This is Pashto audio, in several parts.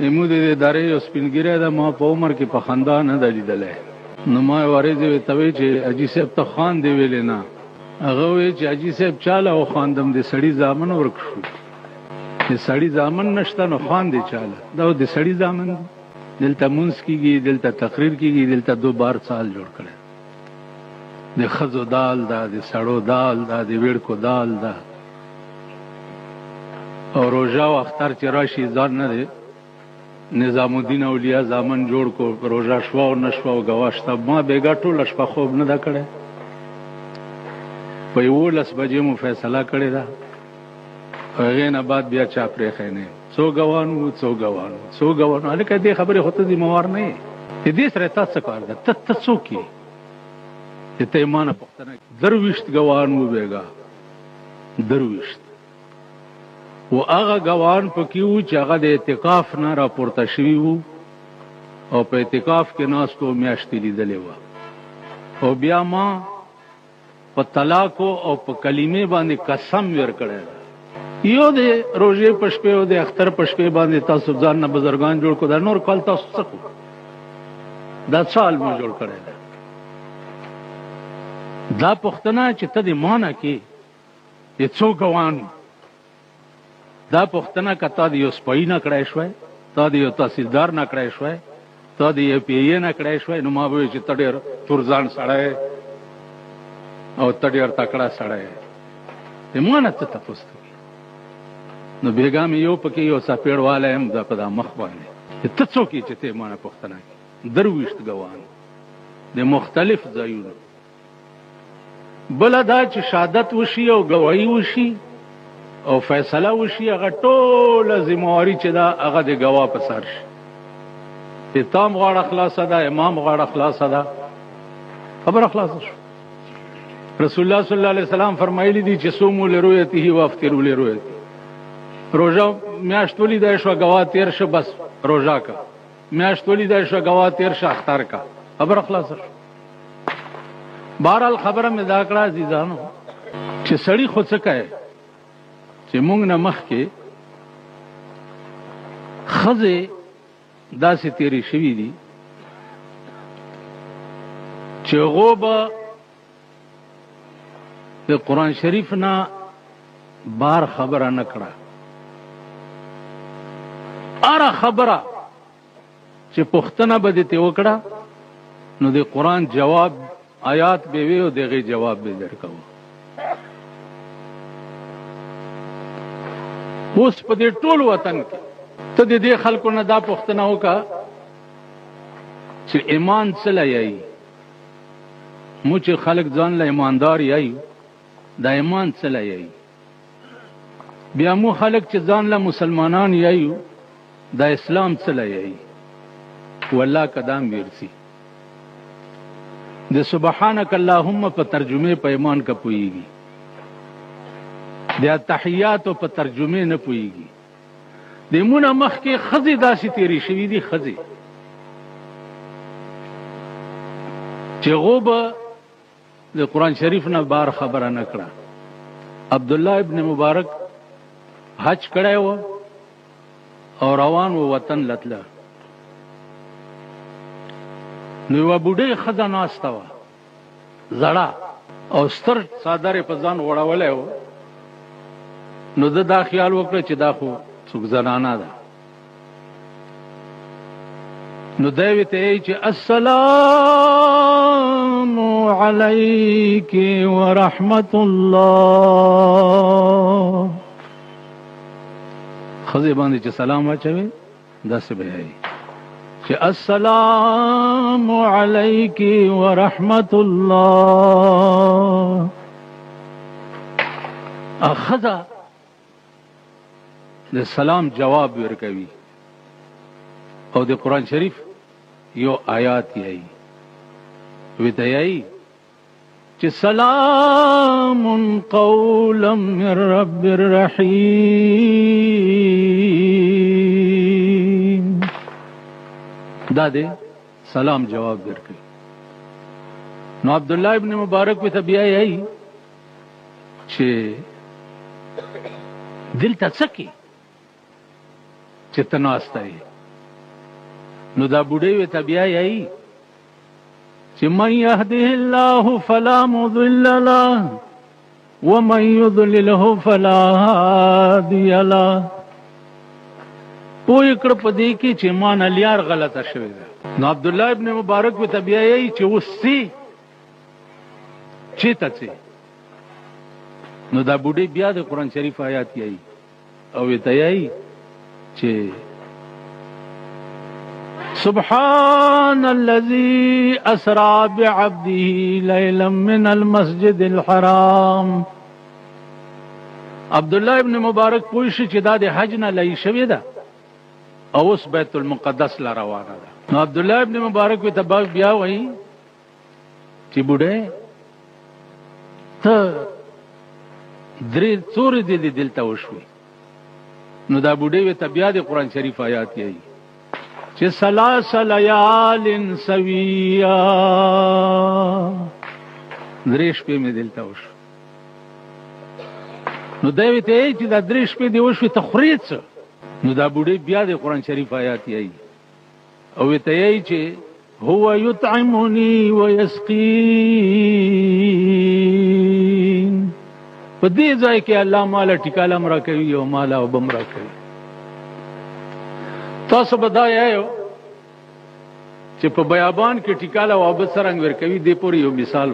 ایمو دې دارې یو سپینګیری ده، ما په عمر کې په خندا نه ده لیدلی. نو ما ورېځې ته وی چې حاجي صاحب ته خان دی ویلې نه. هغه وی چې حاجي صاحب چاله او خواندم د سړي زامن ورک شو. د سړي زامن نشته نو خان دی چاله، دا د سړي زامن دی. دلته مونځ کېږي، دلته تقریر کېږي، دلته 2 بار سال جوړ کړی. د ښځو دال ده، د سړو دال ده، د ویړکو دال ده. او روژه او اختر چې راشي ځان نه دی نظام الدین اولیاء زامن جوړ کو، روژه شوه او نه شوه او ګواه شته. ما بېګا ټوله شپه خوب نه ده کړی. په 11 بجې مو فیصله کړې ده، هغې نه بعد بیا چا پرېښی نه یم. څو ګوان وو، څو ګوان وو، څو ګوان وو. هلکه دې خبرې خو ته ذمهوار نه یې. د دې سره تا څه کار ده؟ ته څوک یې چې ته یې ما نه پوښتنه کوې؟ 23 ګوان وو بېګا، 23. و هغه ګوان پکې وو چې هغه د اعتکاف نه راپورته شوي وو او په اعتکاف کې ناستو میاشتې لیدلې وه. او بیا ما په طلاقو او په کلمې باندې قسم ورکړی ده. یو د روژې په شپې او د اختر په شپې باندې تاسو ځان نه بزرګان جوړ کړو. دا نور کال تاسو څه کړو؟ دا سال مو جوړ کړی ده. دا پوښتنه چې ته د ما نه کې د څو ګوان، دا پوښتنه که تا د یو سپایي نه کړی شوی، تا د یو تحصیلدار نه کړی شوی، تا د یو PA نه کړی شوی، نو ما به وایي چې ته ډېر تورزان سړی او ته ډېر تکړه سړی. د ما نه څه تپوس کوي؟ نو بېګا مې یو پکې یو څپېړ والی یم دا په دا مخ باندې. ته څوک یې چې ته ما نه پوښتنه کوې؟ 23 ګوان د مختلف ځایونو. بله دا چې شهادت وشي او ګواهي وشي او فیصله وشي، هغه ټوله ذمهواري چې ده هغه د ګواه په سر شي. د تام غاړه خلاصه ده، امام غاړه خلاصه ده، خبره خلاصه شو. رسول الله صلی الله علیه وسلم فرمایلی دي چې صوموا لرؤیته وافطروا لرؤیته. روژه میاشت ولیدای شوه ګواه تېر شه، بس روژه کا. میاشت ولیدای شوه ګواه تېر شه، اختر کا. خبره خلاصه شو. بهرحال خبره مې دا کړه عزیزانو چې سړي خو څه کوي چې مونږ نه مخکې ښځې داسې تېرې شوي دي چې هغو به د قرآن شریف نه بار خبره نه کړه. هره خبره چې پوښتنه به دې ترې وکړه نو د قرآن جواب آیات به وي او د هغې جواب به درکوه. اوس په دې ټول وطن کې ته د دې خلکو نه دا پوښتنه وکړه چې ایمان څه له یایي؟ مو چې خلک ځان له ایماندار یایي، دا ایمان څه له یایي؟ بیا مو خلک چې ځان له مسلمانان یایو، دا اسلام څه له یایي؟ والله کدام ویرسی د سبحانک اللهم په ترجمه په ایمان کا پوئیږي، د تحیات په ترجمه نه پوئیږي. د مونږ مخکې ښځې داسې تېرې شوي دي، ښځې چې هغو به د قرآن شریف نه بار خبره نه کړه. عبدالله ابن مبارک حج کړی و او روان و وطن لتله. نو یوه بوډۍ ښځه ناسته وه، زړه او ستر څادر یې په ځان غوړولی و. نو ده دا خیال وکړه چې دا خو څوک زنانه ده. نو دی ورته وایي چې السلام علیک ورحمت الله. ښځې باندې چې سلام واچوي داسې به وایي چې السلام علیک ورحمت الله. ښځه د سلام جواب ورکوي او د قرآن شریف یو آیات یایي، ورته یایي چې سلام قولا من رب الرحیم. دا دې سلام جواب ورکوي. نو عبدالله ابن مبارک ورته بیا یایي چې دلته څه کې چې ته ناسته یې؟ نو دا بوډۍ وې ته بیا یایي چې من یهده الله فلا مضل له ومن یضلله فلا هادی له. پوی کړ په دې کې چې مان الیار غلطه شوې ده. نو عبد الله ابن مبارک وې ته بیا یایي چې وسی چیته چی. نو دا بوډۍ بیا د قرآن شریف آیات یایي او وې ته یایي چې سبحان الذي اسرى بعبده ليلا من المسجد الحرام. عبد الله ابن مبارک پوه شي چې دا د حج نه لای شوې ده او اوس بیت المقدس لا روانه ده. نو عبد الله ابن مبارک وی ته بیا وایي چې بوډۍ ته درې څورې دې دلته وشوي. نو دا بوډۍ وی ته بیا د قرآن شریف آیات یایي چې ثلاث لیال سویا، درې شپې مې دلته وشو. نو دا وی ته چې دا درې شپې دې وشوي ته خورې څه. نو دا بوډۍ بیا د قرآن شریف آیات یایي او وی ته یایي چې هو یطعمنی ویسقین. په دې ځای کې الله مالا ټیکاله مرا کوي او مالا او بمرا کوي. تاسو بدای یو چې په بیابان کې ټیکاله وابد سرنګ ورکوي. دې پورې یو مثال و.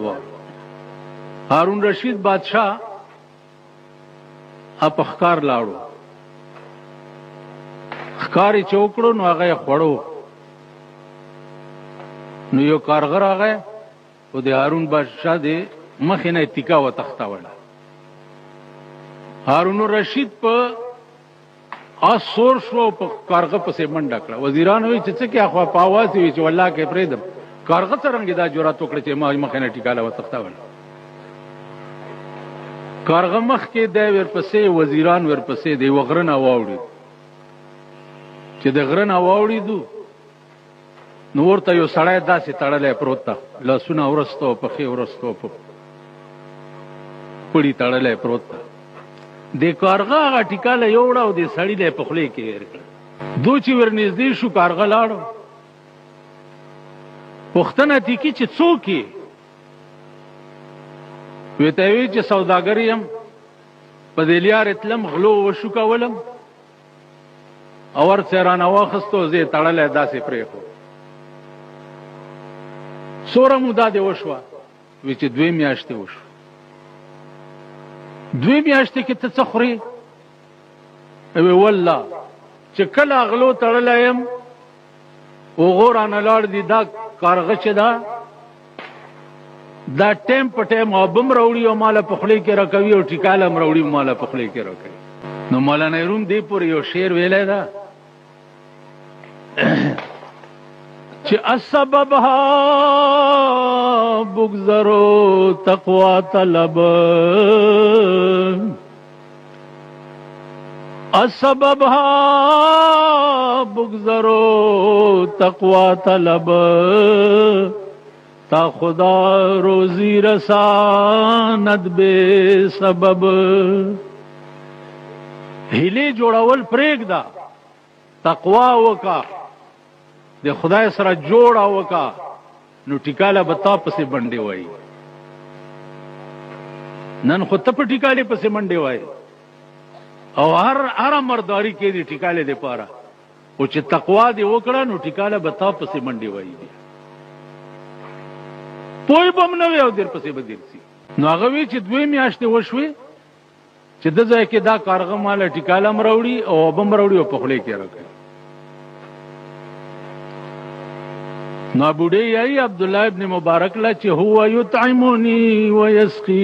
هارون رشید بادشاہ اپ ښکار لاړو، ښکاری چوکړو نو هغه خوړو. نو یو کارغه راغی او د هارون بادشاہ دې مخې نه ټیکا و تختاوله. هارون رشید په سور شو په کارغه پسې منډه کړه. وزیران وی چې څه کې اخوا په आवाज وی چې والله کې پرېدم کارغه څنګه دا جرأت وکړي چې ما مخې نه ټیکاله وتښتاول. کارغه مخ کې د ورپسې وزیران ورپسې دی وغرنه واوړي. چې د غرنه واوړي دو نو ورته یو سړی داسې تړلی پروت ده، لاسونه ورستو پښې ورستو په پړي تړلی پروت ده. د کارغه هغه ټیکاله یوړه او د سړي له په خولې کې ور کړه. دو چې ورنږدې شو کارغه لاړو. پوښتنه تې کې چې څوک یې؟ وی ته وی چې سوداګر یم، په دې لارې تلم غلو وشو کولم او ورڅې رانه واخیستو زه یې تړلی داسې پرېښود. څومره موده دې وشوه؟ وی چې 2 میاشتې وشو. 2 میاشتې کې ته څه خورې؟ وی والله چې کله غلو تړلی یم هغو رانه لاړ دي دا کارغه چې ده دا ټیم په ټیم آبم راوړي او مالا په خولې کې راکوي او ټیکاله هم راوړي مالا په خولې کې راکوي. نو مولانا روم دې پورې یو شعر ویلی ده چې السببها بگذرو تقوا طلب، السببها بگذرو تقوا طلب، تا خدا روزی رساند بے سبب. هیلې جوړول پرېږده، تقوا وکا، د خدای سره جوړه وکا، نو ټیکاله به تا پسې منډې وایي. نن خو ته په ټیکالې پسې منډې وایي او هر مرداري کې دي ټیکالې دپاره، خو چې تقوا دې وکړه نو ټیکاله به تا پسې منډې وایي. پوی به هم نه وي او در پسې به درسي. نو هغه وی چې 2 میاشتې وشوې چې د ځای کې دا کارغه ماله ټیکاله هم راوړي او اوبه هم راوړي او په خولې کې راکوي. نو بوډۍ یایي عبدالله ابن مبارک له چې هو یطعمنی ویسقین.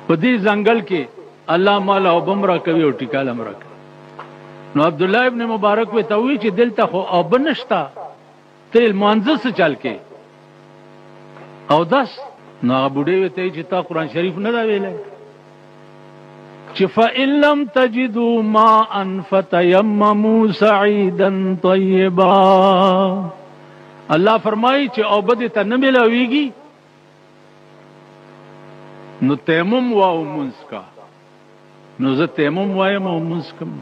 په دې ځنګل کې الله ماله اوبه هم راکوي او ټیکاله هم راکوي. نو عبدالله ابن مبارک وی ته وی چې دلته خو اوبه نشته، ته لمانځه څه چل کې او داس. نو هغه بوډۍ وی ته چې تا قرآن شریف نه دا ویلی چې فَإِن لَمْ تَجِدُوا مَاءً فَتَيَمَّمُوا صَعِيدًا طَيِّبًا. الله فرمایي چې اوبه دې ته نه ملاویږي نو تیمم واو منځ کا. نو زه تیمم وایم او منځ کوم.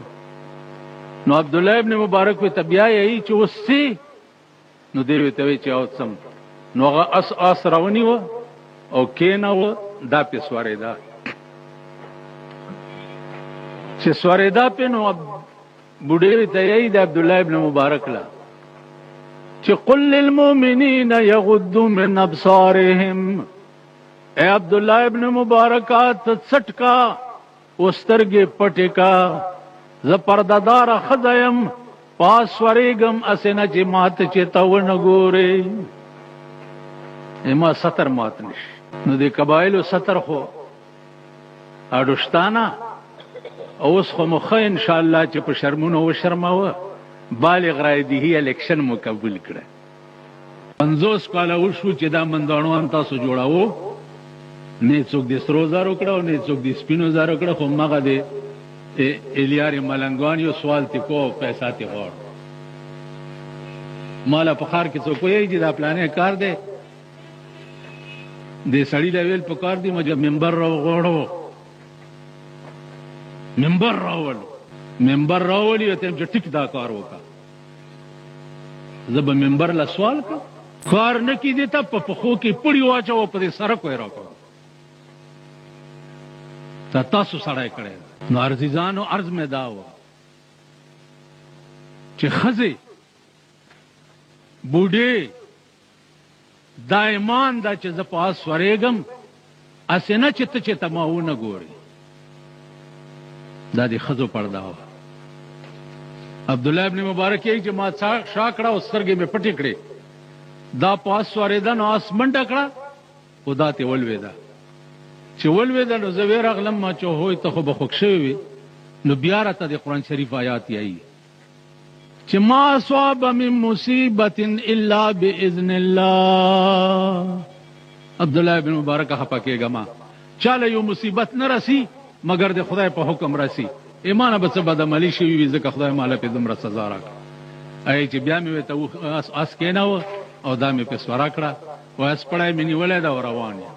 نو عبدالله ابن مبارک وی ته بیا یې چې اوس څه نو دی ورته وی چې او سم نو هغه اس راونی و او کېناوه دا پې سوارېده چې سوارېدا پې نو بوډۍ ورته یې د عبدالله ابن مبارک له چې قل للمؤمنین یغضوا من ابصارهم اے عبدالله ابن مبارکہ ته څټ کا وسترګې پټې کا زه پردهداره ښځه یم پاس ورېږم اسې نه چې ماته چې ته ونه ګورې ما ستر مات نشي نو د قبایلو ستر خو اډوشتانه اوس خو مو ښه انشاءالله چې په شرمونو وشرموه بالغ رایدهي الیکشن مو قبول کړه 50 کاله وشو چې دا منداڼوان تاسو جوړاوو نه څوک د سرو زارو کړه او نه څوک د سپینو زارو کړه خو مغه د الیار ملنګوان یو سوال تی کو پیسې تی غوړ مالا په خار کې څوک یې چې دا پلانې کار دی د سړی لیول په کار دی مجه منبر راو غوړو منبر راولي ته چې ټیک دا کار وکړه زب منبر لا سوال کار نه کی دي ته په خو کې پړی واچو په سره کوي راکو تاسو سړی کړي نو عزیزانو عرض مې دا و چې خزي بوډي دا ایمان دا چې ز پاس ورېګم اسنه چې ته ماونه ګوري دا دی خزو پردا و عبدالله ابن مبارک یې چې ما شاکړه او سترګې مې پټې کړې دا پاس ورېده نو آس منډه کړه خدا ته ولوېده چې ولوېده نو زه ویې راغلم ما چې هوی ته خو به خوږ شوی وي نو بیا راته د قرآن شریف آیات یایي چې ما اصاب من مصیبت الا باذن الله عبدالله ابن مبارک خپه کېږه ما چاله یو مصیبت نه رسی مگر د خدای په حکم رسی ایمان به څه بدعملي شوي وي ځکه خدای ماله پې دومره سزا راکړه ای چې بیا مې ورته اس کېناوه او دا مې پې سوره کړه و اس پړی مې نیولی ده او روان یم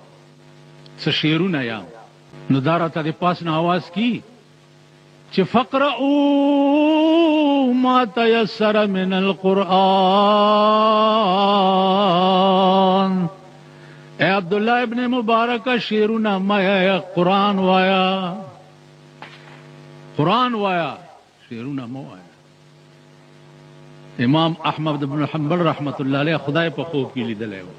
څه شعرونه یم نو دا راته د پاس نه اواز کی چې فقرؤوا ما تیسر من القرآن اے عبداللہ ابن مبارک شعرونه ما قرآن وایا شعرونه مو وایا امام احمد بن حنبل رحمت الله علیه خدای په خوب کې لیدلی و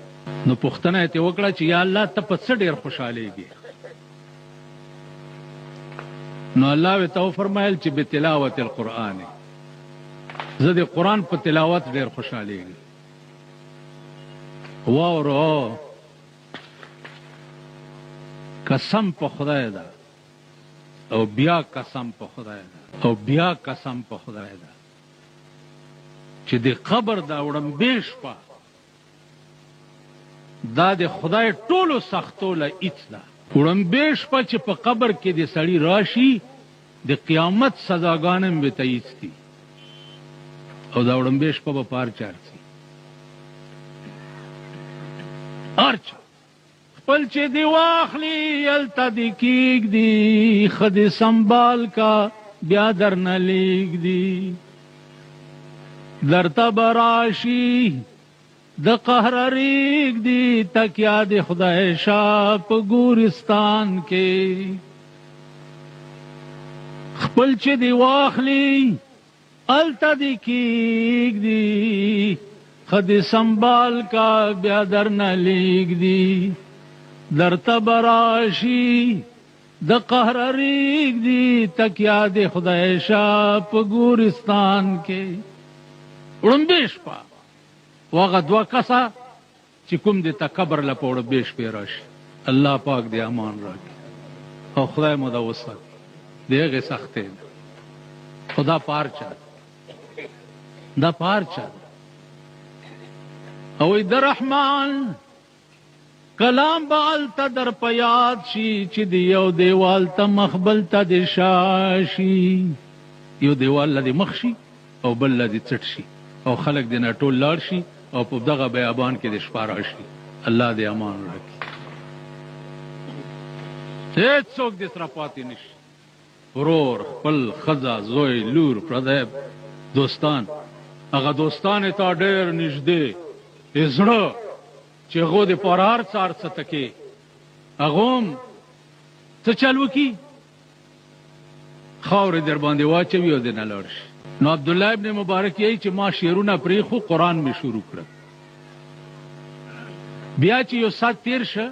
نو پوښتنه یې وکړه چې یا الله ته په څه ډېر خوشحالېږي نو الله ورته وفرمایل چې بتلاوت القرآن زه د قرآن په تلاوت ډېر خوشحالېږي واورو قسم په خدای ده او بیا قسم په خدای ده چې د قبر دا وړاندې شپه دا د خدای ټولو سختو له هیڅ ده وړاندې شپه چې په قبر کې د سړی راشي د قیامت سزاګانې به ته هیڅ دي او دا وړاندې شپه به پار چارسي ارچا خپل چې دی واخلي هلته دې کېږدي ښه دې سنبال کا بیا درنه لېږدي درته به راشي د قهر ریږدي تکیا د خدای شاه په ګورستان کې خپل چې دی واخلي هلته دې کېږدي ښه دې سنبال کا بیا درنه لېږدي درته به راشي د قهر ریږدي تکیا د خدای شاه په ګورستان کې وړاندې شپه واغه دوه کسه چې کوم دې ته قبر له په وړاندې شپې راشي الله پاک دې امان راکړي او خدای مو دا وساتي د هغې سختۍ خو دا پارچه او د رحمان کلام به هلته در په یاد شي چې د یو دیوال ته مخبل ته د شاشي یو دیوال له دې مخ شي او بل له دې څټ شي او خلک دې نه ټول لاړ شي او په دغه بیابان کې د شپه راشي الله دې امان راکړي هېڅوک دې سره پاتې نشي ورور خپل ښځه زوی لور پردی دوستان هغه دوستان ته ډېر نږدې زړه چې هغه د پرهار څار څه تکي هغه هم څه چل وکي خاورې در باندې واچوي او دې نه لاړ شي. نو عبدالله ابن مبارک یې چې ما شعرونه پرېښو قرآن مې شروع کړه. بیا چې یو ساعت تیر شه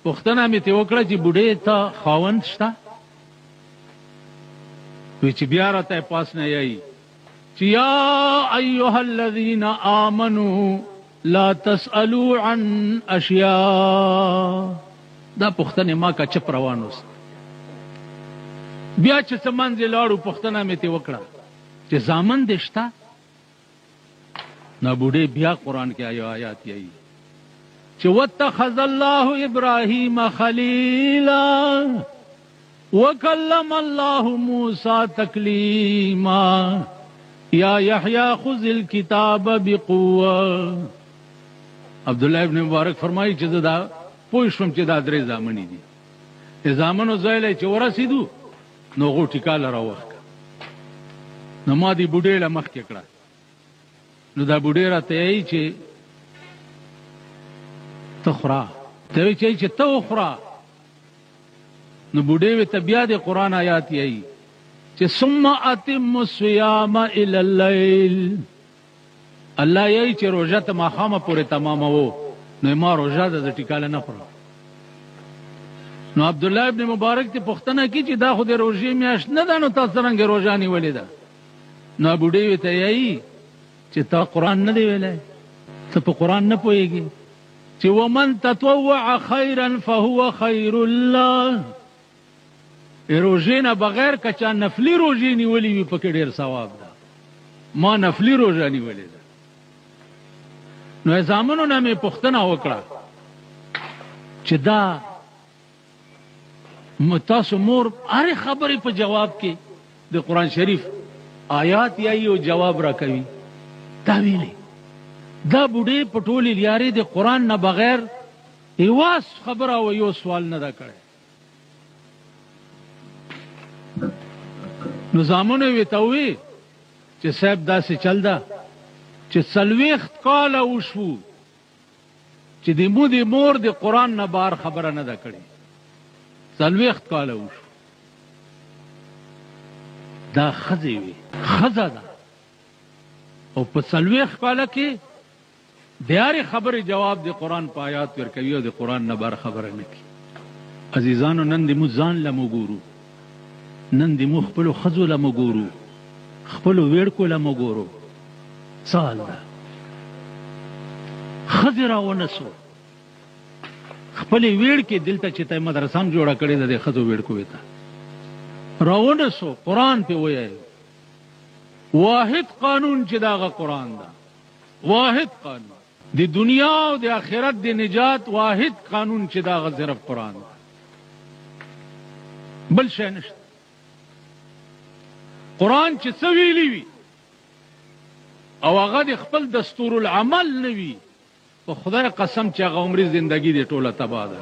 پوښتنه مې ترې وکړه چې بوډۍ ته خاوند شته؟ وی چې بیا راته پاس نه یایي چې یا ایها الذین آمنوا لا تسألوا عن اشیاء. دا پوښتنه ما کا چپ روان اوس. بیا چې څه منځې لاړو پوښتنه مې ترې وکړه چې زامن دې شته؟ نو بوډۍ بیا قرآن کې یو آیات یایي چې واتخذ الله ابراهیم خلیلا وکلم الله موسی تکلیما یا یحیی خذ الکتاب بقوه. عبدالله ابن مبارک فرمایي چې دا پوه شوم چې دا درې زامنې دي. زامنو ځای چې ورسېدو نو هغو ټیکاله راوښکه. نو ما دې بوډۍ له مخکې کړه. نو دا بوډۍ راته یایي چې ته خوره. ته وایي چې ته وخوره. نو بوډۍ ورته بیا د قرآن آیات یایي چې ثم اتم الصیام الی اللیل. الله یایي چې روژه ته ماښامه پورې تماموو. نو ما روژه ده د ټیکاله نه خورم. نو عبدالله ابن مبارک ته پوښتنه کی چې دا خو د روژې میاشت نه ده نو تاسو څرنګه روژه نیولې ده؟ نو بوډۍ ورته یایي چې تا قرآن نه دی ویلی، ته په قرآن نه پوهېږي چې ومن تطوع خیرا فهو خیر الله. روژې نه بغیر که چا نفلي روژې نیولې وي پکې ډېر ثواب ده. ما نفلي روژه نیولې ده. نو زامنو نه مې پوښتنه وکړه چې دا تاسو مور هرې خبرې په جواب کې د قرآن شریف آیات یایي او جواب را کوي. دا ویلې دا بوډۍ په ټولې لیارې د قرآن نه بغیر یوه خبره او یو سوال نه ده کړی. نو زامنو یې ورته وویل چې صاحب داسې چل ده چې 40 کاله وشو چې د مور د قرآن نه بار خبره نه ده کړې. 40 کاله وشو. دا ښځې وي، ښځه ده او په 40 کاله کې د هرې خبرې جواب د قرآن په آیات ورکوي او د قرآن نه بار خبره نه کوي. عزیزانو نن د موږ ځان له وګورو، نن د موږ خپلو ښځو له وګورو، خپلو ویړکو له وګورو. څه حال ده؟ ښځې راونسو خپلې ویړکې دلته چې ته مدرسه هم جوړه کړې ده د ښځو ویړکو ته راونسو، قرآن پې ویایو. واحد قانون چې دا هغه قرآن ده، واحد قانون د دنیا او د آخرت د نجات واحد قانون چې دا هغه صرف قرآن ده، بل شی نشته. قرآن چې څه ویلي وي او هغه د خپل دستور العمل نه وي، په خدای قسم چې هغه عمري زندگی دی ټوله تباه ده.